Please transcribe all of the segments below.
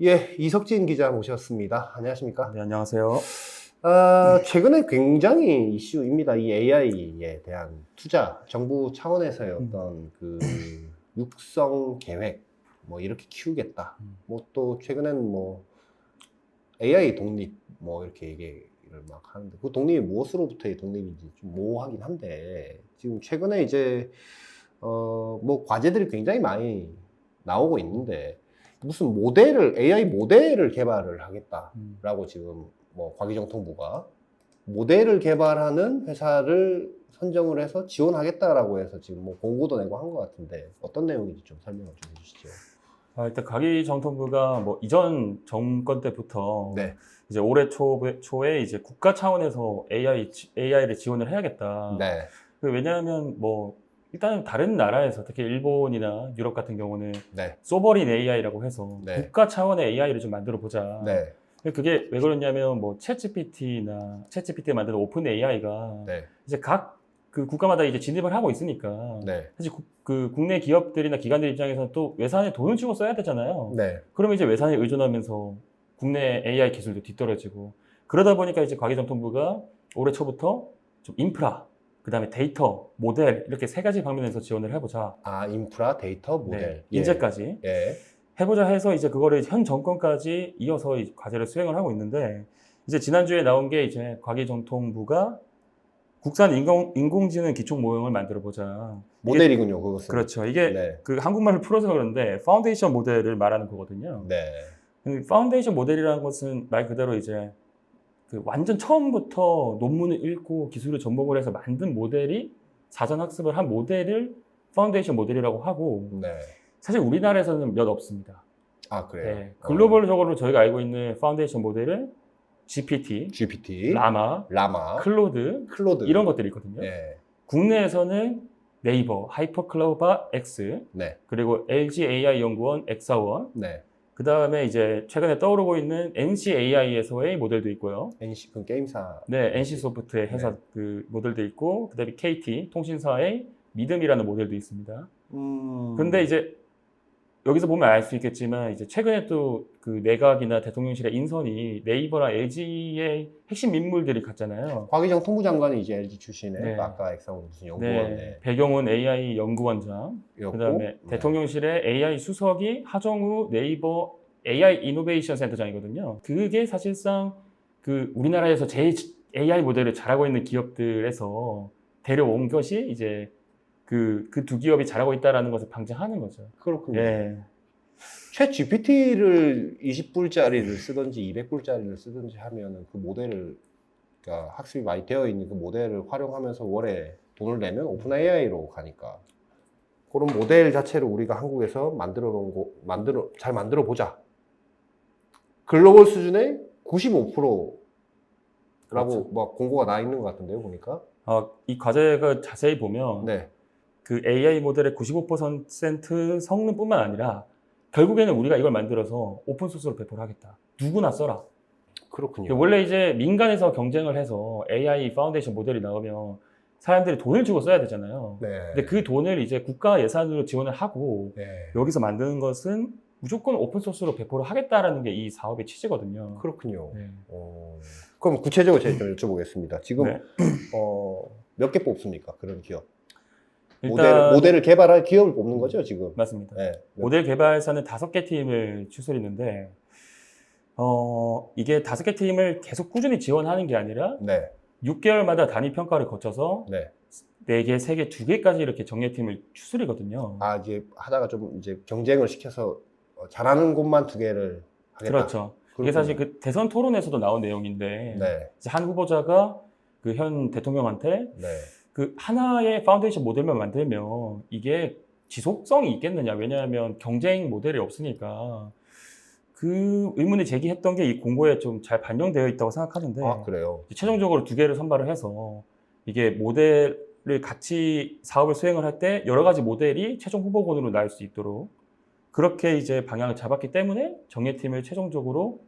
예, 이석진 기자 모셨습니다. 안녕하십니까? 네, 안녕하세요. 최근에 굉장히 이슈입니다. 이 AI에 대한 투자, 정부 차원에서의 어떤 그 육성 계획, 뭐 이렇게 키우겠다. 뭐 또 최근엔 뭐 AI 독립, 뭐 이렇게 얘기를 막 하는데 그 독립이 무엇으로부터의 독립인지 좀 모호하긴 한데 지금 최근에 이제 뭐 과제들이 굉장히 많이 나오고 있는데 무슨 AI 모델을 개발을 하겠다라고 지금 뭐 과기정통부가 모델을 개발하는 회사를 선정을 해서 지원하겠다라고 해서 지금 뭐 공고도 내고 한 것 같은데 어떤 내용인지 좀 설명을 좀 해주시죠. 일단 과기정통부가 뭐 이전 정권 때부터 네, 이제 올해 초에 이제 국가 차원에서 AI를 지원을 해야겠다. 네, 왜냐하면 뭐 일단은 다른 나라에서 특히 일본이나 유럽 같은 경우는 네, 소버린 AI라고 해서 네. 국가 차원의 AI를 좀 만들어 보자. 네, 그게 왜 그러냐면 뭐 챗GPT 만드는 오픈 AI가 네, 이제 각 그 국가마다 이제 진입을 하고 있으니까 네, 사실 그 국내 기업들이나 기관들 입장에서는 또 외산에 돈을 주고 써야 되잖아요. 네. 그러면 이제 외산에 의존하면서 국내 AI 기술도 뒤떨어지고 그러다 보니까 이제 과기정통부가 올해 초부터 좀 인프라, 그다음에 데이터, 모델 이렇게 세 가지 방면에서 지원을 해보자. 아, 인프라, 데이터, 모델. 네, 예, 인재까지 예, 해보자 해서 이제 그거를 현 정권까지 이어서 이 과제를 수행을 하고 있는데 이제 지난주에 나온 게 이제 과기정통부가 국산 인공지능 기초 모형을 만들어 보자. 모델이군요, 그것은. 그렇죠. 이게 네, 그 한국말을 풀어서 그런데 파운데이션 모델을 말하는 거거든요. 네, 파운데이션 모델이라는 것은 말 그대로 이제 그 완전 처음부터 논문을 읽고 기술을 접목을 해서 만든 모델이 사전 학습을 한 모델을 파운데이션 모델이라고 하고 네. 사실 우리나라에서는 몇 없습니다. 아, 그래요? 네, 글로벌적으로 저희가 알고 있는 파운데이션 모델은 GPT, GPT, 라마, 라마, 클로드 클로드. 이런 것들이 있거든요. 네, 국내에서는 네이버, 하이퍼클로바 X, 네, 그리고 LG AI 연구원 X사원, 네. 그 다음에 이제 최근에 떠오르고 있는 NC AI에서의 모델도 있고요. NC, 그 게임사. 네, NC 소프트의 회사 네. 그 모델도 있고, 그 다음에 KT 통신사의 믿음이라는 모델도 있습니다. 근데 이제 여기서 보면 알 수 있겠지만 이제 최근에 또 그 내각이나 대통령실의 인선이 네이버랑 LG의 핵심 인물들이 갔잖아요. 과기정 통부장관이 이제 LG 출신의 네. 아까 엑사원 무슨 연구원에 네, 배경훈 AI 연구원장, 였고, 그다음에 네. 대통령실의 AI 수석이 하정우 네이버 AI 이노베이션 센터장이거든요. 그게 사실상 그 우리나라에서 제일 AI 모델을 잘하고 있는 기업들에서 데려온 것이 이제 그 두 기업이 잘하고 있다라는 것을 방증하는 거죠. 그렇군요. 예. 챗 GPT를 20불짜리를 쓰든지 200불짜리를 쓰든지 하면은 그 모델을 그러니까 학습이 많이 되어 있는 그 모델을 활용하면서 월에 돈을 내면 오픈 AI로 가니까 그런 모델 자체를 우리가 한국에서 잘 만들어 보자. 글로벌 수준의 95%라고 그렇죠. 막 공고가 나 있는 것 같은데요, 보니까. 이 과제가 자세히 보면 네. 그 AI 모델의 95% 성능뿐만 아니라 결국에는 우리가 이걸 만들어서 오픈소스로 배포를 하겠다. 누구나 써라. 그렇군요. 원래 이제 민간에서 경쟁을 해서 AI 파운데이션 모델이 나오면 사람들이 돈을 주고 써야 되잖아요. 네. 근데 그 돈을 이제 국가 예산으로 지원을 하고 네. 여기서 만드는 것은 무조건 오픈소스로 배포를 하겠다라는 게 이 사업의 취지거든요. 그렇군요. 네. 그럼 구체적으로 제가 좀 여쭤보겠습니다. 지금 네. 몇 개 뽑습니까? 그런 기업. 일단 모델을 개발할 기업을 뽑는 거죠, 지금? 맞습니다. 네. 모델 개발사는 5개 팀을 추설했는데 이게 5개 팀을 계속 꾸준히 지원하는 게 아니라 네. 6개월마다 단위 평가를 거쳐서 네. 4개, 3개, 2개까지 이렇게 정예팀을 추설이거든요. 아, 이제 하다가 좀 이제 경쟁을 시켜서 잘하는 곳만 2개를 하겠다. 그렇죠. 이게 사실 그 대선 토론에서도 나온 내용인데 네. 이제 한 후보자가 그 현 대통령한테 네. 그 하나의 파운데이션 모델만 만들면 이게 지속성이 있겠느냐. 왜냐하면 경쟁 모델이 없으니까 그 의문을 제기했던 게 이 공고에 좀 잘 반영되어 있다고 생각하는데 아, 그래요? 최종적으로 2개를 선발을 해서 이게 모델을 같이 사업을 수행을 할 때 여러 가지 모델이 최종 후보군으로 나올 수 있도록 그렇게 이제 방향을 잡았기 때문에 정예팀을 최종적으로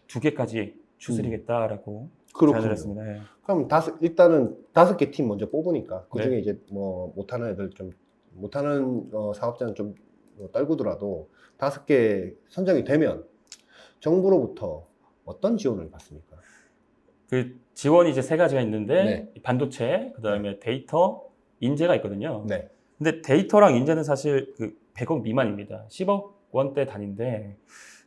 2개까지 추스리겠다라고 제안을 했습니다. 예. 그럼 일단은 5개 팀 먼저 뽑으니까 그 중에 네. 이제 뭐 못하는 애들 좀 못하는 사업자는 좀 떨구더라도 5개 선정이 되면 정부로부터 어떤 지원을 받습니까? 그 지원이 이제 세 가지가 있는데 네. 반도체, 그다음에 데이터, 인재가 있거든요. 네. 근데 데이터랑 인재는 사실 그 100억 미만입니다. 10억 원대 단위인데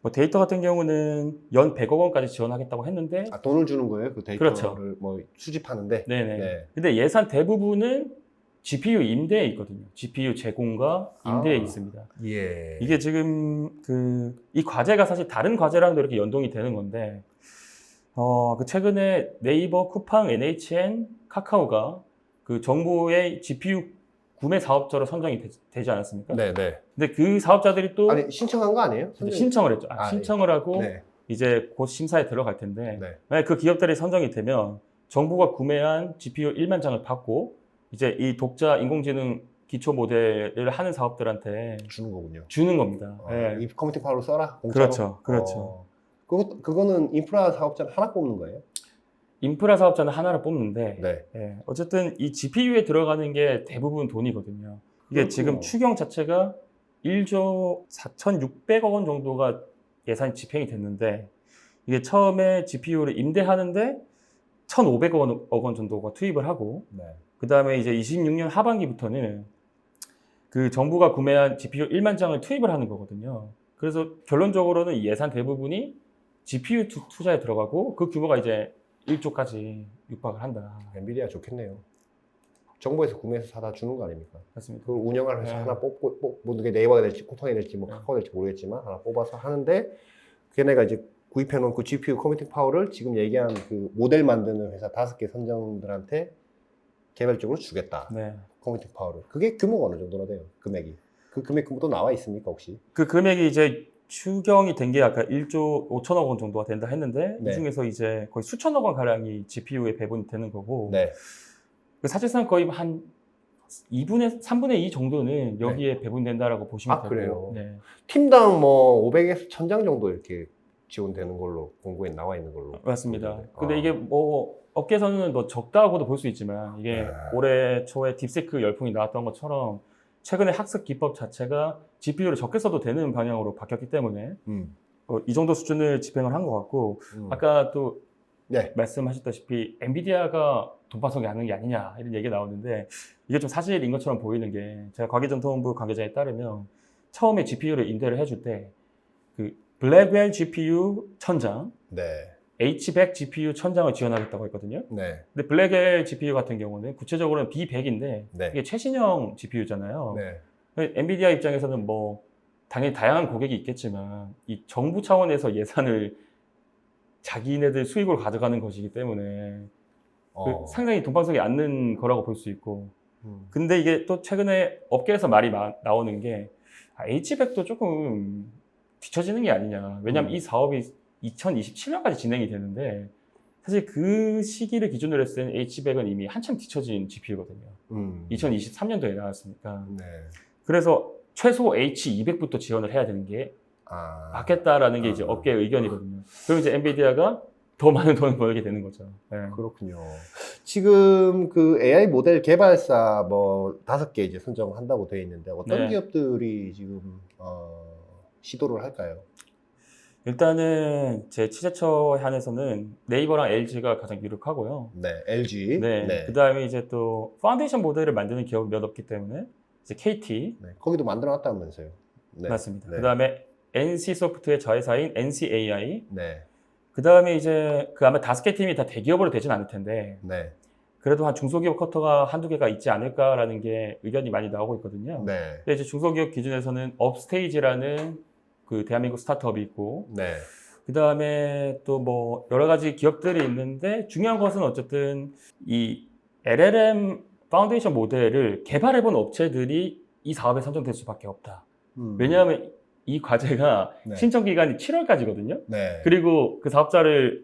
뭐 데이터 같은 경우는 연 100억 원까지 지원하겠다고 했는데 아, 돈을 주는 거예요? 그 데이터를 그렇죠. 뭐 수집하는데? 네네. 네. 근데 예산 대부분은 GPU 임대에 있거든요. GPU 제공과 임대에 아. 있습니다. 예. 이게 지금 이 과제가 사실 다른 과제랑도 이렇게 연동이 되는 건데, 그 최근에 네이버, 쿠팡, NHN, 카카오가 그 정부의 GPU 구매 사업자로 선정이 되지 않았습니까? 네네. 근데 그 사업자들이 또 아니, 신청한 거 아니에요? 이제 신청을 했죠. 아, 신청을 하고 네. 이제 곧 심사에 들어갈 텐데, 네. 만약 그 기업들이 선정이 되면 정부가 구매한 GPU 1만 장을 받고 이제 이 독자 인공지능 기초 모델을 하는 사업들한테 주는 거군요. 주는 겁니다. 예. 이 컴퓨팅 파워로 써라? 공짜로? 그렇죠. 그렇죠. 그거는 인프라 사업자는 하나 뽑는 거예요? 인프라 사업자는 하나를 뽑는데 네. 예, 어쨌든 이 GPU에 들어가는 게 대부분 돈이거든요. 이게 그렇군요. 지금 추경 자체가 1조 4,600억 원 정도가 예산이 집행이 됐는데 이게 처음에 GPU를 임대하는데 1,500억 원 정도가 투입을 하고 네. 그 다음에 이제 26년 하반기부터는 그 정부가 구매한 GPU 1만 장을 투입을 하는 거거든요. 그래서 결론적으로는 이 예산 대부분이 GPU 투자에 들어가고 그 규모가 이제 1조까지 육박을 한다. 엔비디아 좋겠네요. 정부에서 구매해서 사다 주는 거 아닙니까? 맞습니다. 그걸 운영을 해서 네. 하나 뽑고, 뭐 그게 네이버가 될지, 쿠팡이 될지, 뭐 네. 카카오 될지 모르겠지만, 하나 뽑아서 하는데, 걔네가 이제 구입해놓은 그 GPU 컴퓨팅 파워를 지금 얘기한 그 모델 만드는 회사 5개 선정들한테 개별적으로 주겠다. 네. 컴퓨팅 파워를. 그게 규모가 어느 정도나 돼요? 금액이. 그 금액도 나와 있습니까, 혹시? 그 금액이 이제 추경이 된 게 아까 1조 5천억 원 정도가 된다 했는데 네. 이 중에서 이제 거의 수천억 원 가량이 GPU에 배분이 되는 거고 네. 사실상 거의 한 3분의 2 정도는 여기에 배분된다라고 보시면 아, 되고. 그래요? 네. 팀당 뭐 500에서 1000장 정도 이렇게 지원되는 걸로 공고에 나와 있는 걸로. 맞습니다. 보이는데. 근데 아. 이게 뭐 업계에서는 뭐 적다고도 볼 수 있지만 이게 네. 올해 초에 딥세크 열풍이 나왔던 것처럼 최근에 학습 기법 자체가 GPU를 적게 써도 되는 방향으로 바뀌었기 때문에 이 정도 수준을 집행을 한 것 같고 아까 또 네. 말씀하셨다시피 엔비디아가 돈파석이 하는 게 아니냐 이런 얘기가 나오는데 이게 좀 사실인 것처럼 보이는 게 제가 과기전통부 관계자에 따르면 처음에 GPU를 임대를 해줄 때 그 블랙웰 GPU 1000장, 네. H100 GPU 1000장을 지원하겠다고 했거든요. 네. 근데 블랙웰 GPU 같은 경우는 구체적으로는 B100인데 네. 이게 최신형 GPU잖아요. 네. 엔비디아 입장에서는 뭐 당연히 다양한 고객이 있겠지만 이 정부 차원에서 예산을 자기네들 수익으로 가져가는 것이기 때문에 상당히 돈방석이 않는 거라고 볼 수 있고 근데 이게 또 최근에 업계에서 말이 나오는 게 H100도 조금 뒤처지는 게 아니냐. 왜냐하면 이 사업이 2027년까지 진행이 되는데 사실 그 시기를 기준으로 했을 때는 H100은 이미 한참 뒤처진 GPU거든요. 2023년도에 나왔으니까. 네. 그래서 최소 H200부터 지원을 해야 되는 게 맞겠다라는 게 이제 업계의 의견이거든요. 그럼 이제 엔비디아가 더 많은 돈을 벌게 되는 거죠. 네. 그렇군요. 지금 그 AI 모델 개발사 뭐 5개 이제 선정한다고 되어 있는데 어떤 네. 기업들이 지금 시도를 할까요? 일단은 제 취재처 한에서는 네이버랑 LG가 가장 유력하고요. 네, LG. 네. 네. 그 다음에 이제 또 파운데이션 모델을 만드는 기업이 몇 없기 때문에 이제 KT 네, 거기도 만들어놨다면서요. 네. 맞습니다. 네. 그 다음에 NC 소프트의 자회사인 NCAI. 네. 그 다음에 이제 그 아마 5개 팀이 다 대기업으로 되진 않을 텐데 네. 그래도 한 중소기업 쿼터가 한두 개가 있지 않을까라는 게 의견이 많이 나오고 있거든요. 네. 근데 이제 중소기업 기준에서는 업스테이지라는 그 대한민국 스타트업이 있고 네. 그 다음에 또 뭐 여러 가지 기업들이 있는데 중요한 것은 어쨌든 이 LLM 파운데이션 모델을 개발해본 업체들이 이 사업에 선정될 수밖에 없다. 왜냐하면 이 과제가 네. 신청 기간이 7월까지거든요. 네. 그리고 그 사업자를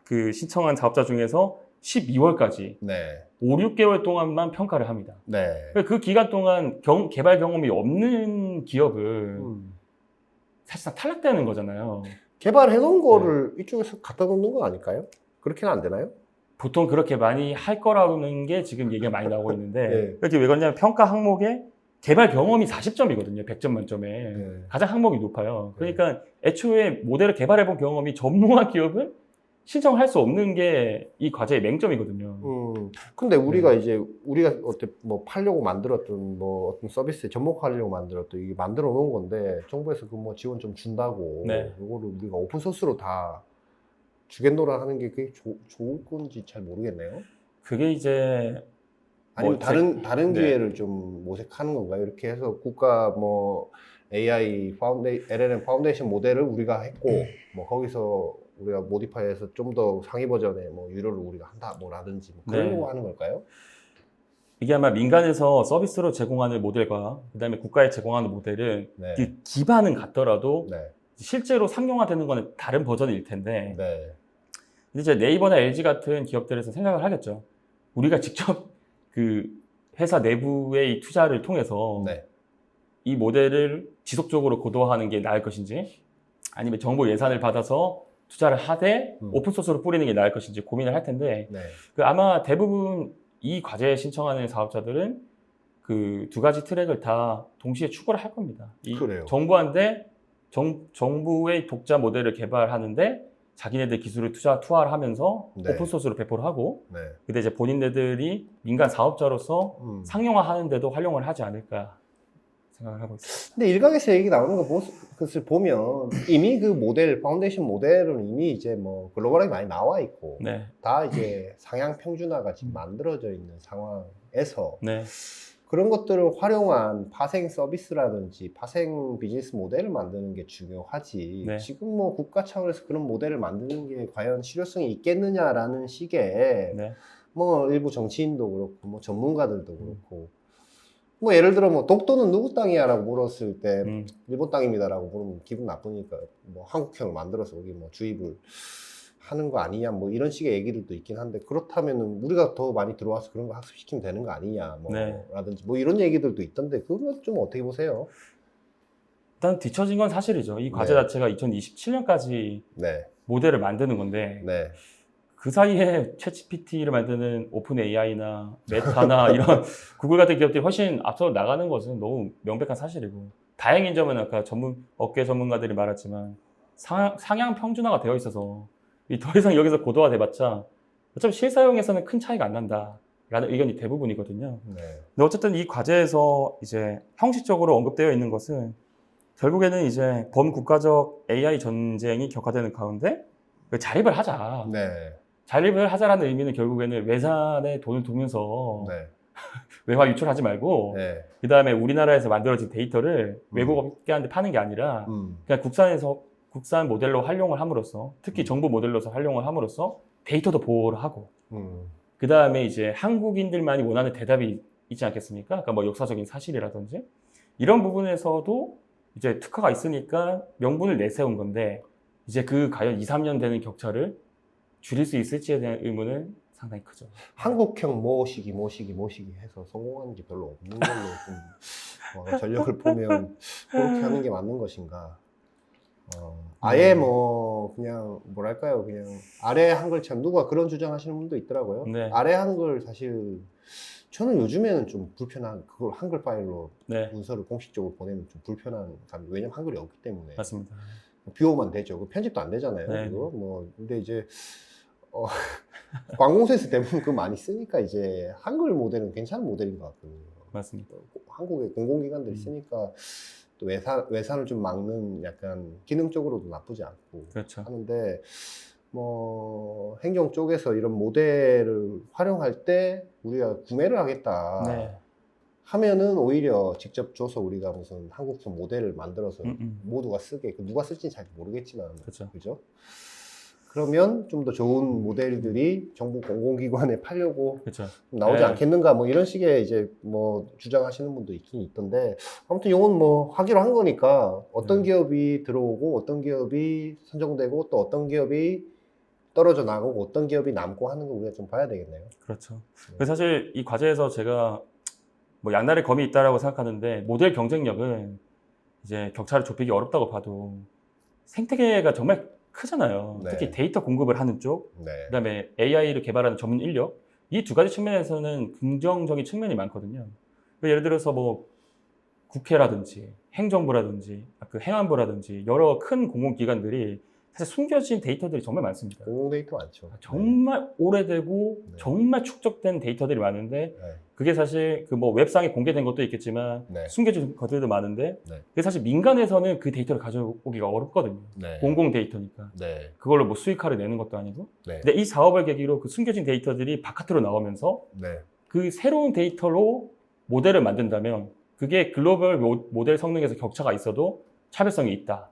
그 신청한 사업자 중에서 12월까지 네. 5, 6개월 동안만 평가를 합니다. 네. 그 기간 동안 개발 경험이 없는 기업을 사실상 탈락되는 거잖아요. 개발해 놓은 거를 이쪽에서 갖다 놓는 거 아닐까요? 그렇게는 안 되나요? 보통 그렇게 많이 할 거라는 게 지금 얘기가 많이 나오고 있는데 네. 그게 왜 그러냐면 평가 항목에 개발 경험이 40점이거든요. 100점 만점에. 네. 가장 항목이 높아요. 그러니까 애초에 모델을 개발해본 경험이 전무한 기업은 신청할 수 없는 게 이 과제의 맹점이거든요. 근데 우리가 이제 우리가 뭐 팔려고 만들었던 뭐 어떤 서비스에 접목하려고 만들었던 이게 만들어 놓은 건데 정부에서 그 뭐 지원 좀 준다고 네. 이거를 우리가 오픈 소스로 다 주겠노라 하는 게 그게 좋을 건지 잘 모르겠네요. 그게 이제 아니면 다른 네. 기회를 좀 모색하는 건가요? 이렇게 해서 국가 뭐 AI LLM 파운데이션 모델을 우리가 했고 뭐 거기서 우리가 모디파이해서 좀 더 상위 버전의 뭐 유료를 우리가 한다 뭐라든지 뭐 그러려고 네. 하는 걸까요? 이게 아마 민간에서 서비스로 제공하는 모델과 그다음에 국가에 제공하는 모델은 네. 그 기반은 같더라도 네. 실제로 상용화되는 거는 다른 버전일 텐데 네. 이제 네이버나 LG 같은 기업들에서 생각을 하겠죠. 우리가 직접 그 회사 내부의 이 투자를 통해서 네. 이 모델을 지속적으로 고도화하는 게 나을 것인지 아니면 정부 예산을 받아서 투자를 하되 오픈소스로 뿌리는 게 나을 것인지 고민을 할 텐데 네. 그 아마 대부분 이 과제에 신청하는 사업자들은 그 두 가지 트랙을 다 동시에 추구를 할 겁니다. 이 그래요. 정부한테 정부의 독자 모델을 개발하는데 자기네들 기술을 투하를 하면서 네. 오픈소스로 배포를 하고 네. 근데 이제 본인들이 민간 사업자로서 상용화하는데도 활용을 하지 않을까 생각을 하고 있습니다. 근데 일각에서 얘기 나오는 것을 보면 이미 그 모델, 파운데이션 모델은 이미 이제 뭐 글로벌하게 많이 나와 있고 네. 다 이제 상향 평준화가 지금 만들어져 있는 상황에서 네. 그런 것들을 활용한 파생 서비스라든지 파생 비즈니스 모델을 만드는 게 중요하지. 네. 지금 뭐 국가 차원에서 그런 모델을 만드는 게 과연 실효성이 있겠느냐라는 식의 네. 뭐 일부 정치인도 그렇고 뭐 전문가들도 그렇고 뭐 예를 들어 뭐 독도는 누구 땅이야라고 물었을 때 일본 땅입니다라고 물으면 기분 나쁘니까 뭐 한국형을 만들어서 거기 뭐 주입을 하는 거 아니냐 뭐 이런 식의 얘기들도 있긴 한데 그렇다면은 우리가 더 많이 들어와서 그런 거 학습시키면 되는 거 아니냐 뭐 네. 라든지 뭐 이런 얘기들도 있던데 그건 좀 어떻게 보세요? 일단 뒤처진 건 사실이죠. 이 과제 네. 자체가 2027년까지 네. 모델을 만드는 건데 네. 그 사이에 챗GPT를 만드는 오픈 AI나 메타나 이런 구글 같은 기업들이 훨씬 앞서 나가는 것은 너무 명백한 사실이고 다행인 점은 아까 업계 전문가들이 말했지만 상향 평준화가 되어 있어서 더 이상 여기서 고도화돼봤자 어차피 실사용에서는 큰 차이가 안 난다라는 의견이 대부분이거든요. 네. 근데 어쨌든 이 과제에서 이제 형식적으로 언급되어 있는 것은 결국에는 이제 범국가적 AI 전쟁이 격화되는 가운데 자립을 하자. 네. 자립을 하자라는 의미는 결국에는 외산에 돈을 두면서 네. 외화 유출하지 말고 네. 그 다음에 우리나라에서 만들어진 데이터를 외국 업계한테 파는 게 아니라 그냥 국산 모델로 활용을 함으로써 특히 정부 모델로서 활용을 함으로써 데이터도 보호를 하고 그 다음에 이제 한국인들만이 원하는 대답이 있지 않겠습니까? 그러니까 뭐 역사적인 사실이라든지 이런 부분에서도 이제 특화가 있으니까 명분을 내세운 건데 이제 그 과연 2, 3년 되는 격차를 줄일 수 있을지에 대한 의문은 상당히 크죠. 한국형 모시기 해서 성공하는 게 별로 없는 걸로 좀 전력을 보면 그렇게 하는 게 맞는 것인가? 아예 뭐 그냥 뭐랄까요? 그냥 아래 한글처럼 누가 그런 주장하시는 분도 있더라고요. 네. 아래 한글 사실 저는 요즘에는 좀 불편한 그걸 한글 파일로 네. 문서를 공식적으로 보내면 좀 불편한 감이 왜냐면 한글이 없기 때문에 맞습니다. 비오면 되죠. 그 편집도 안 되잖아요. 네. 그거 뭐 근데 이제 관공서에서 대부분 그거 많이 쓰니까 이제 한글 모델은 괜찮은 모델인 것 같거든요. 맞습니다. 한국의 공공기관들이 쓰니까 또 외산을 좀 막는 약간 기능적으로도 나쁘지 않고 그렇죠. 하는데 뭐 행정 쪽에서 이런 모델을 활용할 때 우리가 구매를 하겠다 네. 하면은 오히려 직접 줘서 우리가 무슨 한국형 모델을 만들어서 모두가 쓰게 누가 쓸지는 잘 모르겠지만 그렇죠. 그죠? 그러면 좀 더 좋은 모델들이 정부 공공기관에 팔려고 그렇죠. 나오지 네. 않겠는가 뭐 이런 식의 이제 뭐 주장하시는 분도 있긴 있던데 아무튼 이건 뭐 하기로 한 거니까 어떤 기업이 들어오고 어떤 기업이 선정되고 또 어떤 기업이 떨어져 나가고 어떤 기업이 남고 하는 거 우리가 좀 봐야 되겠네요. 그렇죠. 그래서 사실 이 과제에서 제가 뭐 양날의 검이 있다라고 생각하는데 모델 경쟁력은 이제 격차를 좁히기 어렵다고 봐도 생태계가 정말 크잖아요. 네. 특히 데이터 공급을 하는 쪽, 네. 그다음에 AI를 개발하는 전문 인력 이 두 가지 측면에서는 긍정적인 측면이 많거든요. 예를 들어서 뭐 국회라든지 행정부라든지 그 행안부라든지 여러 큰 공공기관들이 사실 숨겨진 데이터들이 정말 많습니다. 공공 데이터 많죠. 정말 오래되고 네. 정말 축적된 데이터들이 많은데 네. 그게 사실 그 뭐 웹상에 공개된 것도 있겠지만 네. 숨겨진 것들도 많은데 네. 그게 사실 민간에서는 그 데이터를 가져오기가 어렵거든요. 네. 공공 데이터니까. 네. 그걸로 뭐 수익화를 내는 것도 아니고. 네. 근데 이 사업을 계기로 그 숨겨진 데이터들이 바깥으로 나오면서 네. 그 새로운 데이터로 모델을 만든다면 그게 글로벌 모델 성능에서 격차가 있어도 차별성이 있다.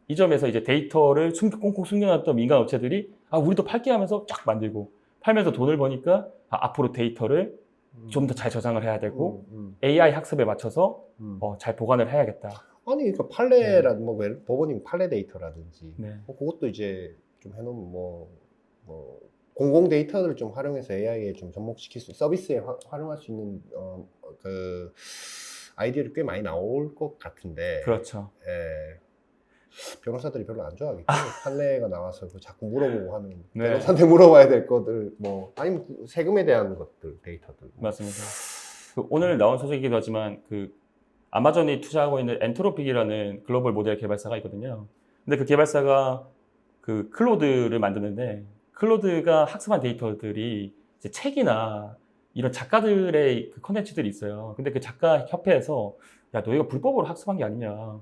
이 점에서 이제 데이터를 꽁꽁 숨겨놨던 민간 업체들이 우리도 팔게 하면서 쫙 만들고 팔면서 돈을 버니까 앞으로 데이터를 좀 더 잘 저장을 해야 되고 AI 학습에 맞춰서 잘 보관을 해야겠다. 아니 그러니까 판례라든 뭐 법원님 판례 데이터라든지 네. 그것도 이제 좀 해놓으면 뭐 공공 데이터를 좀 활용해서 AI에 좀 접목시킬 수 서비스에 활용할 수 있는 그 아이디어를 꽤 많이 나올 것 같은데. 그렇죠. 예. 변호사들이 별로 안 좋아하겠죠. 판례가 나와서 자꾸 물어보고 하는 네. 변호사한테 물어봐야 될 것들 뭐 아니면 세금에 대한 것들 데이터들. 맞습니다. 오늘 나온 소식이기도 하지만 그 아마존이 투자하고 있는 엔트로픽이라는 글로벌 모델 개발사가 있거든요. 근데 그 개발사가 그 클로드를 만드는데 클로드가 학습한 데이터들이 이제 책이나 이런 작가들의 그 컨텐츠들이 있어요. 근데 그 작가 협회에서 야, 너희가 불법으로 학습한 게 아니냐.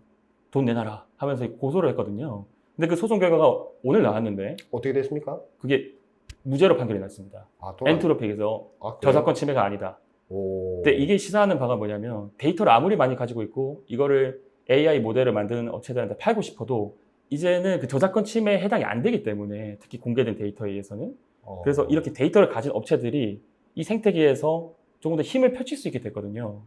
돈 내놔라 하면서 고소를 했거든요. 근데 그 소송 결과가 오늘 나왔는데 어떻게 됐습니까? 그게 무죄로 판결이 났습니다. 엔트로픽에서 저작권 침해가 아니다. 오. 근데 이게 시사하는 바가 뭐냐면 데이터를 아무리 많이 가지고 있고 이거를 AI 모델을 만드는 업체들한테 팔고 싶어도 이제는 그 저작권 침해에 해당이 안 되기 때문에 특히 공개된 데이터에 의해서는 그래서 이렇게 데이터를 가진 업체들이 이 생태계에서 조금 더 힘을 펼칠 수 있게 됐거든요.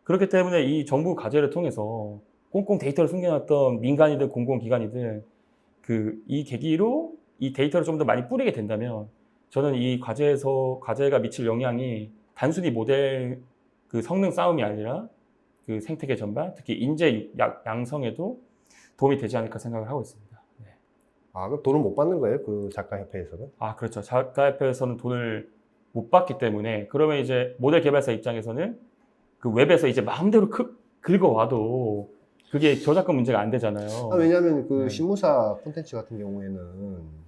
그렇기 때문에 이 정부 과제를 통해서 꽁꽁 데이터를 숨겨놨던 민간이든 공공기관이든 이 계기로 이 데이터를 좀 더 많이 뿌리게 된다면 저는 이 과제가 미칠 영향이 단순히 모델 그 성능 싸움이 아니라 그 생태계 전반, 특히 인재 양성에도 도움이 되지 않을까 생각을 하고 있습니다. 네. 그럼 돈을 못 받는 거예요? 그 작가협회에서는? 그렇죠. 작가협회에서는 돈을 못 받기 때문에 그러면 이제 모델 개발사 입장에서는 그 웹에서 이제 마음대로 긁어와도 그게 저작권 문제가 안 되잖아요. 왜냐하면 그 네. 신문사 콘텐츠 같은 경우에는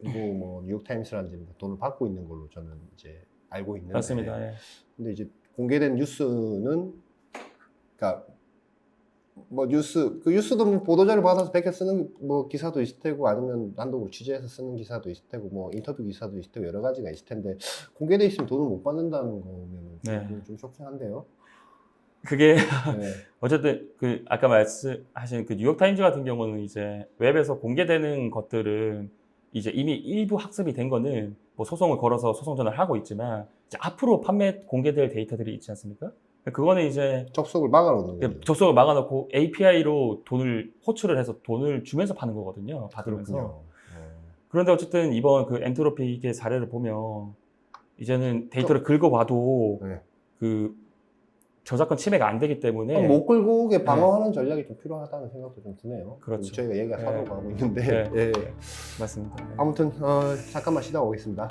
일부 뭐 뉴욕타임스라든지 돈을 받고 있는 걸로 저는 이제 알고 있는데. 맞습니다. 네. 근데 이제 공개된 뉴스는 그러니까 뭐 뉴스도 뭐 보도자료 받아서 베껴 쓰는 뭐 기사도 있을 테고 아니면 단독으로 취재해서 쓰는 기사도 있을 테고 뭐 인터뷰 기사도 있을 테고 여러 가지가 있을 텐데 공개돼 있으면 돈을 못 받는다는 거면 네. 좀 쇼킹한데요. 그게 네. 어쨌든 그 아까 말씀하신 그 뉴욕타임즈 같은 경우는 이제 웹에서 공개되는 것들은 이제 이미 일부 학습이 된 거는 뭐 소송을 걸어서 소송 전화를 하고 있지만 이제 앞으로 공개될 데이터들이 있지 않습니까? 그거는 이제 접속을 막아놓는 거죠. 접속을 막아놓고 API로 돈을 호출을 해서 돈을 주면서 파는 거거든요. 받으면서. 그렇군요. 그런데 어쨌든 이번 그 엔트로픽의 사례를 보면 이제는 데이터를 긁어봐도 네. 그 저작권 침해가 안 되기 때문에 못 끌고 오게 방어하는 전략이 좀 필요하다는 생각도 좀 드네요. 그렇죠. 저희가 얘기가 네. 사도가 하고 있는데. 네. 예. 맞습니다. 네. 아무튼 잠깐만 쉬다 오겠습니다.